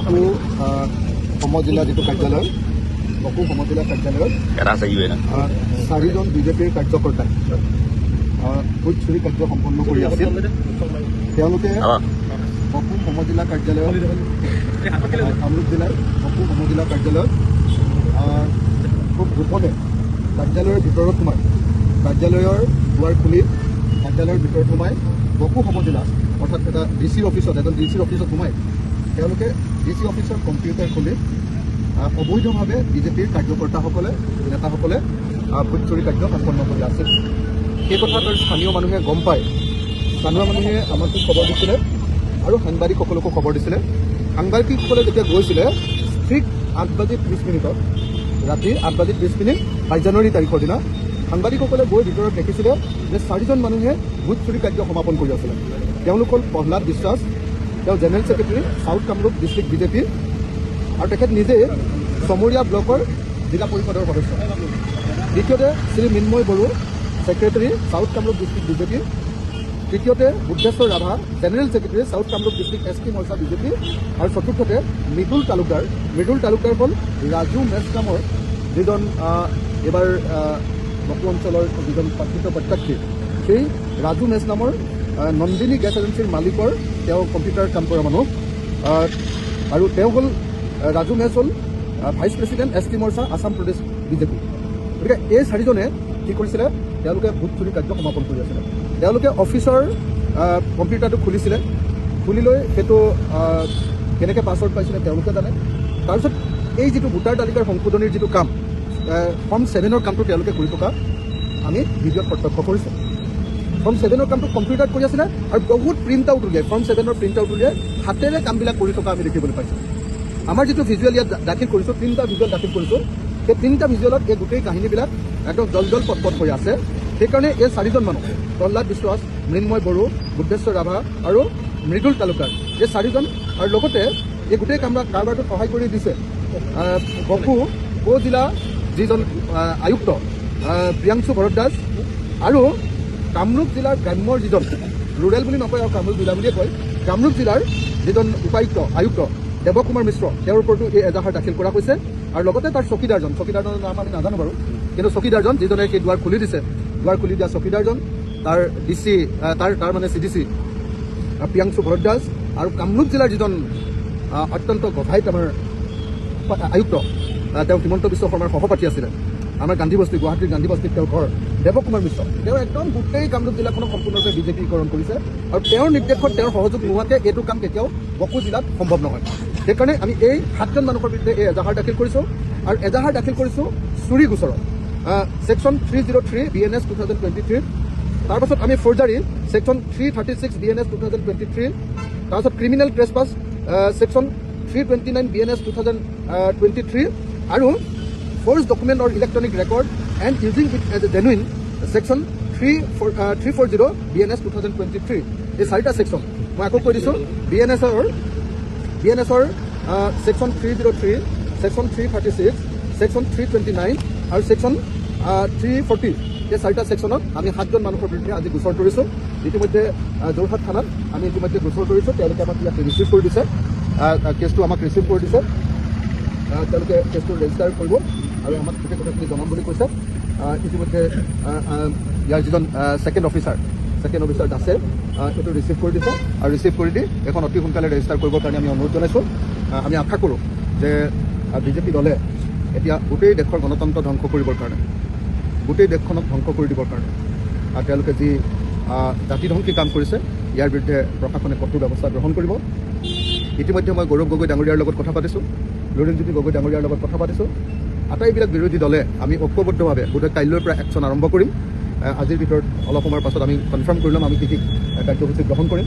বকো সমজিলা যিটো কাৰ্যালয় বকো সমজিলা কাৰ্যালয়ত 4জন বিজেপিৰ কাৰ্যকৰ্তাই ভোট চুৰি কাৰ্য সম্পন্ন কৰি আছিল। তেওঁলোকে বকো সমজিলা কাৰ্যালয়ত কামৰূপ জিলাৰ বকো সমজিলা কাৰ্যালয়ত খুব গোপনে কাৰ্যালয়ৰ ভিতৰত সোমাই কাৰ্যালয়ৰ দুৱাৰ খুলি কাৰ্যালয়ৰ ভিতৰত সোমাই বকো সমজিলা অৰ্থাৎ এটা ডিচিৰ অফিচত সোমাই তেওঁলোকে ডিচি অফিচৰ কম্পিউটাৰ খুলি অবৈধভাৱে বিজেপিৰ কাৰ্যকৰ্তাসকলে নেতাসকলে ভোট চুৰি কাৰ্য সম্পন্ন কৰি আছিল। সেই কথাটো স্থানীয় মানুহে গম পায়। স্থানীয় মানুহে আমাক খবৰ দিছিলে আৰু সাংবাদিকসকলকো খবৰ দিছিলে। সাংবাদিকসকলে যেতিয়া গৈছিলে ঠিক 8:20 ৰাতি 8:20 22 জানুৱাৰী তাৰিখৰ দিনা সাংবাদিকসকলে গৈ ভিতৰত দেখিছিলে যে 4জন মানুহে ভোট চুৰি কাৰ্য সমাপন কৰি আছিলে। তেওঁলোক হ'ল প্ৰহ্লাদ বিশ্বাস, তেওঁ general secretary south Kamrup district BJP আৰু তেখেত নিজে চমৰীয়া ব্লকৰ জিলা পৰিষদৰ সদস্য। দ্বিতীয়তে Shri Mrinmoy Boro, secretary south Kamrup district BJP. তৃতীয়তে Budheswar Rabha, general secretary south Kamrup district ST Morcha BJP. আৰু চতুৰ্থতে মৃদুল তালুকদাৰ হ'ল ৰাজু মেছ নামৰ যিজন এইবাৰ বকো অঞ্চলৰ যিজন প্ৰাৰ্থিত প্ৰত্যাশী, সেই ৰাজু মেছ নামৰ নন্দিনী গেছ এজেঞ্চিৰ মালিকৰ তেওঁ কম্পিউটাৰ কাম কৰা মানুহ। আৰু তেওঁ হ'ল ৰাজু মেছ হ'ল ভাইচ প্ৰেছিডেণ্ট ST মৰ্চা আছাম প্ৰদেশ বিজেপি। গতিকে এই 4জনে কি কৰিছিলে, তেওঁলোকে ভোট চুৰি কাৰ্য সমাপন কৰি আছিলে। তেওঁলোকে অফিচৰ কম্পিউটাৰটো খুলিছিলে, খুলি লৈ সেইটো কেনেকৈ পাছৱৰ্ড পাইছিলে তেওঁলোকে জানে। তাৰপিছত এই যিটো ভোটাৰ তালিকাৰ সংশোধনীৰ যিটো কাম ফৰ্ম 7ৰ কামটো তেওঁলোকে কৰি থকা আমি ভিডিঅ'ত প্ৰত্যক্ষ কৰিছোঁ। ফৰ্ম 7ৰ কামটো কম্পিউটাৰত কৰি আছিলে আৰু বহুত প্ৰিণ্ট আউট উলিয়াই ফৰ্ম 7ৰ প্ৰিণ্ট আউট উলিয়াই হাতেৰে কামবিলাক কৰি থকা আমি দেখিবলৈ পাইছোঁ। আমাৰ যিটো ভিজুৱেল ইয়াত দাখিল কৰিছোঁ, 3টা ভিজুৱেল দাখিল কৰিছোঁ, সেই 3টা ভিজুৱেলত এই গোটেই কাহিনীবিলাক একদম জল পটপট হৈ আছে। সেইকাৰণে এই 4জন মানুহ প্ৰহ্লাদ বিশ্বাস, মৃন্ময় বড়ো, বুদ্ধেশ্বৰ ৰাভা আৰু মৃদুল তালুকদাৰ, এই 4জন আৰু লগতে এই গোটেই কাৰবাৰটোত সহায় কৰি দিছে বকো উপজিলা যিজন আয়ুক্ত প্ৰিয়াংশু ভৰদ্বাজ আৰু কামৰূপ জিলাৰ গ্ৰাম্যৰ যিজন ৰুৰেল বুলি নকয় আৰু কামৰূপ জিলা বুলিয়ে কয়, কামৰূপ জিলাৰ যিজন আয়ুক্ত দেৱকুমাৰ মিশ্ৰ, তেওঁৰ ওপৰতো এই এজাহাৰ দাখিল কৰা হৈছে। আৰু লগতে তাৰ চকীদাৰজনৰ নাম আমি নাজানো বাৰু, কিন্তু চকীদাৰজন যিজনে সেই দুৱাৰ খুলি দিয়া চকীদাৰজন, তাৰ ডিচি তাৰ মানে CDC প্ৰিয়াংশু ভৰদ্বাজ আৰু কামৰূপ জিলাৰ যিজন অত্যন্ত গভাইত আমাৰ আয়ুক্ত, তেওঁ হিমন্ত বিশ্ব শৰ্মাৰ সহপাঠী আছিলে, আমাৰ গুৱাহাটীৰ গান্ধী বস্তিত তেওঁৰ ঘৰ, দেৱকুমাৰ মিশ্ৰ, তেওঁ একদম গোটেই কামৰূপ জিলাখনক সম্পূৰ্ণৰূপে বিজেপিকৰণ কৰিছে। আৰু তেওঁৰ নিৰ্দেশত, তেওঁৰ সহযোগ নোহোৱাকৈ এইটো কাম কেতিয়াও বকো জিলাত সম্ভৱ নহয়। সেইকাৰণে আমি এই 7জন মানুহৰ বিৰুদ্ধে এই এজাহাৰ দাখিল কৰিছোঁ। আৰু এজাহাৰ দাখিল কৰিছোঁ চুৰি গোচৰত ছেকশ্যন 303 BNS 2023, তাৰপাছত আমি ফৰ্জাৰী ছেকশ্যন 336 BNS 2023, তাৰপাছত ক্ৰিমিনেল ট্ৰেছপাছ ছেকশ্যন 329 BNS 2023 আৰু forge document or electronic record and using it as a genuine section 340 BNS 2023। এই 4টা ছেকশ্যন মই আকৌ কৈ দিছোঁ। BNSৰ ছেকশ্যন 303, ছেকশ্যন 336, ছেকশ্যন 329 আৰু ছেকশ্যন 340, এই 4টা ছেকশ্যনত আমি 7জন মানুহৰ বিৰুদ্ধে আজি গোচৰ তৰিছোঁ। ইতিমধ্যে যোৰহাট থানাত আমি ইতিমধ্যে গোচৰ তৰিছোঁ। তেওঁলোকে আমাক ইয়াত ৰিচিভ কৰি দিছে, কেছটো আমাক ৰিচিভ কৰি দিছে। তেওঁলোকে কেছটো ৰেজিষ্টাৰ কৰিব আৰু আমাক গোটেই কথাখিনি জনাম বুলি কৈছে। ইতিমধ্যে ইয়াৰ যিজন ছেকেণ্ড অফিচাৰ দাসে সেইটো ৰিচিভ কৰি দিছে আৰু ৰিচিভ কৰি দি এখন অতি সোনকালে ৰেজিষ্টাৰ কৰিবৰ কাৰণে আমি অনুৰোধ জনাইছোঁ। আমি আশা কৰোঁ যে বিজেপি দলে এতিয়া গোটেই দেশৰ গণতন্ত্ৰ ধ্বংস কৰিবৰ কাৰণে, গোটেই দেশখনক ধ্বংস কৰি দিবৰ কাৰণে তেওঁলোকে যি জাতিধ্বংসী কাম কৰিছে, ইয়াৰ বিৰুদ্ধে প্ৰশাসনে কঠোৰ ব্যৱস্থা গ্ৰহণ কৰিব। ইতিমধ্যে মই গৌৰৱ গগৈ ডাঙৰীয়াৰ লগত কথা পাতিছোঁ, লুৰিণজ্যোতি গগৈ ডাঙৰীয়াৰ লগত কথা পাতিছোঁ। আটাইবিলাক বিৰোধী দলে আমি ঐক্যবদ্ধভাৱে বোধহয় কাইলৈৰ পৰা একশ্যন আৰম্ভ কৰিম। আজিৰ ভিতৰত অলপ সময়ৰ পাছত আমি কনফাৰ্ম কৰি ল'ম আমি কি কাৰ্যসূচী গ্ৰহণ কৰিম।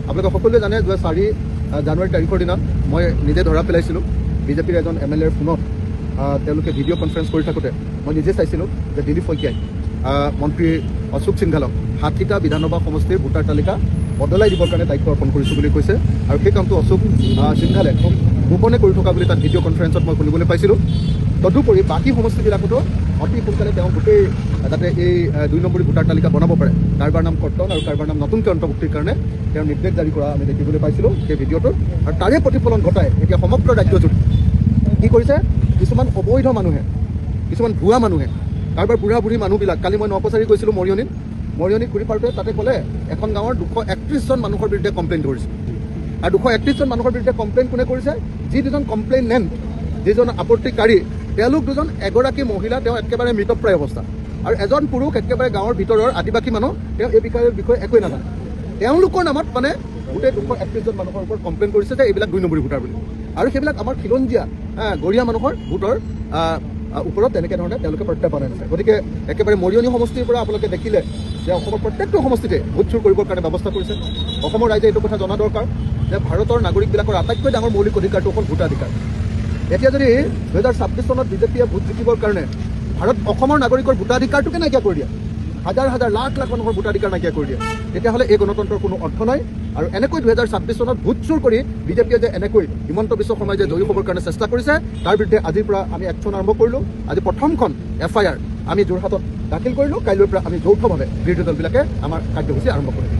আপোনালোকে সকলোৱে জানে যে 4 জানুৱাৰী তাৰিখৰ দিনা মই নিজে ধৰা পেলাইছিলোঁ বিজেপিৰ এজন MLAৰ ফোনত। তেওঁলোকে ভিডিঅ' কনফাৰেঞ্চ কৰি থাকোঁতে মই নিজে চাইছিলোঁ যে দিলীপ শইকীয়াই মন্ত্ৰী অশোক সিংঘালক 60টা বিধানসভা সমষ্টিৰ ভোটাৰ তালিকা বদলাই দিবৰ কাৰণে দায়িত্ব অৰ্পণ কৰিছোঁ বুলি কৈছে। আৰু সেই কামটো অশোক সিংঘালে গোপনে কৰি থকা বুলি তাত ভিডিঅ' কনফাৰেঞ্চত মই শুনিবলৈ পাইছিলোঁ। তদুপৰি বাকী সমষ্টিবিলাকতো অতি সোনকালে তেওঁ গোটেই যাতে এই 2 নম্বৰী ভোটাৰ তালিকা বনাব পাৰে, কাৰোবাৰ নাম কৰ্তন আৰু কাৰোবাৰ নাম নতুনকৈ অন্তৰ্ভুক্তিৰ কাৰণে তেওঁ নিৰ্দেশ জাৰি কৰা আমি দেখিবলৈ পাইছিলোঁ সেই ভিডিঅ'টোত। আৰু তাৰে প্ৰতিফলন ঘটাই এতিয়া সমগ্ৰ ৰাজ্যজুৰি কি কৰিছে, কিছুমান অবৈধ মানুহে, কিছুমান ভুৱা মানুহে, কাৰোবাৰ বুঢ়া বুঢ়ী মানুহবিলাক, কালি মই নকছাৰী গৈছিলোঁ মৰিয়নিত ঘূৰি পাওঁতে তাতে ক'লে এখন গাঁৱৰ 231জন মানুহৰ বিৰুদ্ধে কমপ্লেইন কৰিছে। আৰু 231জন মানুহৰ বিৰুদ্ধে কমপ্লেইন কোনে কৰিছে, যি দুজন কমপ্লেইনেণ্ট, যিজন আপত্তিকাৰী তেওঁলোক দুজন, এগৰাকী মহিলা তেওঁ একেবাৰে মৃতপ্ৰায় অৱস্থা, আৰু এজন পুৰুষ একেবাৰে গাঁৱৰ ভিতৰৰ আদিবাসী মানুহ, তেওঁ এই বিষয়ে একোৱে নাজানে। তেওঁলোকৰ নামত মানে গোটেই 231জন মানুহৰ ওপৰত কমপ্লেইন কৰিছে যে এইবিলাক 2 নম্বৰী ভোটাৰ বুলি, আৰু সেইবিলাক আমাৰ খিলঞ্জীয়া গৰীয়া মানুহৰ ভোটৰ ওপৰত তেনেকৈ ধৰণে তেওঁলোকে প্ৰত্যাহ্বান আনিছে। গতিকে একেবাৰে মৰিয়নি সমষ্টিৰ পৰা আপোনালোকে দেখিলে যে অসমৰ প্ৰত্যেকটো সমষ্টিতে ভোট চুৰ কৰিবৰ কাৰণে ব্যৱস্থা কৰিছে। অসমৰ ৰাইজে এইটো কথা জনা দৰকাৰ যে ভাৰতৰ নাগৰিকবিলাকৰ আটাইতকৈ ডাঙৰ মৌলিক অধিকাৰটো হ'ল ভোটাধিকাৰ। এতিয়া যদি 2026 চনত বিজেপিয়ে ভোট জিকিবৰ কাৰণে অসমৰ নাগৰিকৰ ভোটাধিকাৰটোকে নাইকিয়া কৰি দিয়ে, হাজাৰ হাজাৰ লাখ লাখ মানুহৰ ভোটাধিকাৰ নাইকিয়া কৰি দিয়ে, তেতিয়াহ'লে এই গণতন্ত্ৰৰ কোনো অৰ্থ নাই। আৰু এনেকৈ 2026 চনত ভোট চুৰ কৰি বিজেপিয়ে যে এনেকৈ হিমন্ত বিশ্ব শৰ্মাই যে জয়ী হ'বৰ কাৰণে চেষ্টা কৰিছে, তাৰ বিৰুদ্ধে আজিৰ পৰা আমি একশ্যন আৰম্ভ কৰিলোঁ। আজি প্ৰথমখন FIR আমি যোৰহাটত দাখিল কৰিলোঁ। কাইলৈৰ পৰা আমি যৌথভাৱে বিৰোধী দলবিলাকে আমাৰ কাৰ্যসূচী আৰম্ভ কৰিম।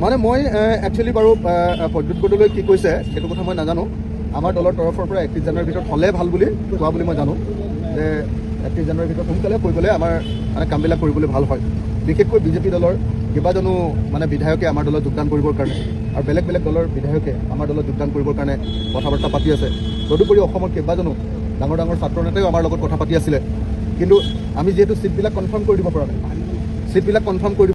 মানে মই একচুৱেলি বাৰু প্ৰদ্যুৎ গগৈলৈ কি কৈছে সেইটো কথা মই নাজানো। আমাৰ দলৰ তৰফৰ পৰা 31 জানুৱাৰীৰ ভিতৰত হ'লে ভাল বুলি কোৱা বুলি মই জানো, যে 31 জানুৱাৰীৰ ভিতৰত সোনকালে কৰিবলৈ আমাৰ মানে কামবিলাক কৰিবলৈ ভাল হয়। বিশেষকৈ বিজেপি দলৰ কেইবাজনো মানে বিধায়কে আমাৰ দলত যোগদান কৰিবৰ কাৰণে, আৰু বেলেগ বেলেগ দলৰ বিধায়কে আমাৰ দলত যোগদান কৰিবৰ কাৰণে কথা বাৰ্তা পাতি আছে। তদুপৰি অসমৰ কেইবাজনো ডাঙৰ ডাঙৰ ছাত্ৰ নেতাইও আমাৰ লগত কথা পাতি আছিলে। কিন্তু আমি যিহেতু ছিটবিলাক কনফাৰ্ম কৰি দিব পৰা নাই, ছিটবিলাক কনফাৰ্ম কৰি